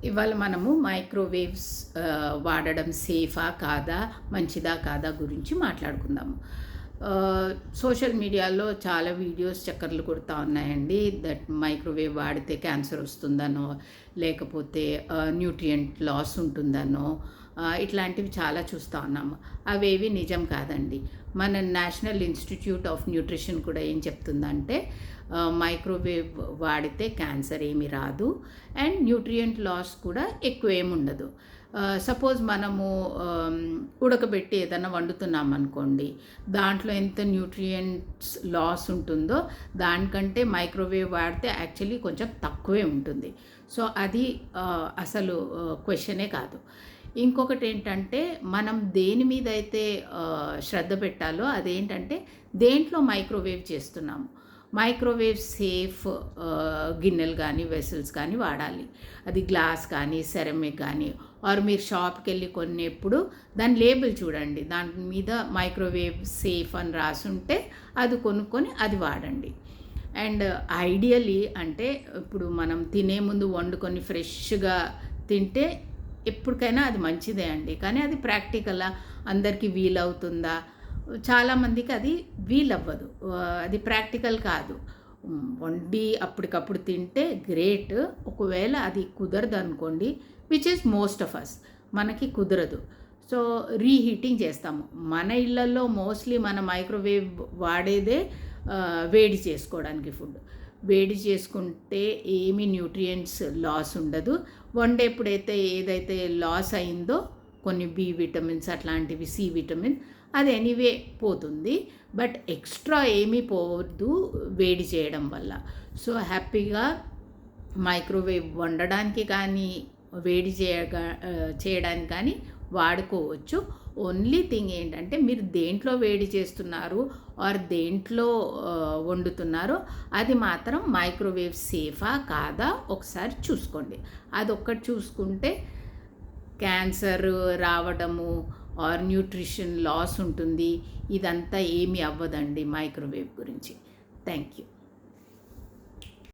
ఇవాళ మనము మైక్రోవేవ్స్ వాడడం సేఫా కాదా, మంచిదా కాదా గురించి మాట్లాడుకుందాము. సోషల్ మీడియాలో చాలా వీడియోస్ చక్కర్లు కొడతా ఉన్నాయండి. దట్ మైక్రోవేవ్ వాడితే క్యాన్సర్ వస్తుందనో, లేకపోతే న్యూట్రియంట్ లాస్ ఉంటుందనో, ఇట్లాంటివి చాలా చూస్తూ ఉన్నాము. అవేవి నిజం కాదండి. మన నేషనల్ ఇన్స్టిట్యూట్ ఆఫ్ న్యూట్రిషన్ కూడా ఏం చెప్తుందంటే మైక్రోవేవ్ వాడితే క్యాన్సర్ ఏమి రాదు అండ్ న్యూట్రియంట్ లాస్ కూడా ఎక్కువ ఏమి ఉండదు. సపోజ్ మనము ఉడకబెట్టి ఏదైనా వండుతున్నాం అనుకోండి, దాంట్లో ఎంత న్యూట్రియంట్స్ లాస్ ఉంటుందో దానికంటే మైక్రోవేవ్ వాడితే యాక్చువల్లీ కొంచెం తక్కువే ఉంటుంది. సో అది అసలు క్వశ్చనే కాదు. ఇంకొకటి ఏంటంటే మనం దేని మీద అయితే శ్రద్ధ పెట్టాలో అదేంటంటే దేంట్లో మైక్రోవేవ్ చేస్తున్నాము. మైక్రోవేవ్ సేఫ్ గిన్నెలు కానీ వెసల్స్ కానీ వాడాలి. అది గ్లాస్ కానీ సెరమిక్ కానీ, ఆర్ మీరు షాప్కి వెళ్ళి కొనేప్పుడు దాని లేబుల్ చూడండి, దాని మీద మైక్రోవేవ్ సేఫ్ అని రాసుంటే అది కొనుక్కొని అది వాడండి. అండ్ ఐడియలీ అంటే ఇప్పుడు మనం తినే ముందు వండుకొని ఫ్రెష్గా తింటే ఎప్పటికైనా అది మంచిదే అండి. కానీ అది ప్రాక్టికల్గా అందరికీ వీలవుతుందా? చాలామందికి అది వీలవ్వదు, అది ప్రాక్టికల్ కాదు. వండి అప్పటికప్పుడు తింటే గ్రేట్. ఒకవేళ అది కుదరదు అనుకోండి, which is most of us, మనకి కుదరదు. సో రీహీటింగ్ చేస్తాము. మన ఇళ్ళల్లో మోస్ట్లీ మన మైక్రోవేవ్ వాడేదే వేడి చేసుకోవడానికి. ఫుడ్ వేడి చేసుకుంటే ఏమీ న్యూట్రియంట్స్ లాస్ ఉండదు. వండేప్పుడైతే ఏదైతే లాస్ అయిందో కొన్ని బి విటమిన్స్ అట్లాంటివి, సి విటమిన్, అది ఎనీవే పోతుంది. బట్ ఎక్స్ట్రా ఏమీ పోవద్దు వేడి చేయడం వల్ల. సో హ్యాపీగా మైక్రోవేవ్ వండడానికి కానీ వేడి చేయడానికి కానీ వాడుకోవచ్చు. ఓన్లీ థింగ్ ఏంటంటే మీరు దేంట్లో వేడి చేస్తున్నారు ఆర్ దేంట్లో వండుతున్నారో అది మాత్రం మైక్రోవేవ్ సేఫా కాదా ఒకసారి చూసుకోండి. అది ఒక్కటి చూసుకుంటే క్యాన్సర్ రావడము ఆర్ న్యూట్రిషన్ లాస్ ఉంటుంది, ఇదంతా ఏమీ అవ్వదండి మైక్రోవేవ్ గురించి. Thank you.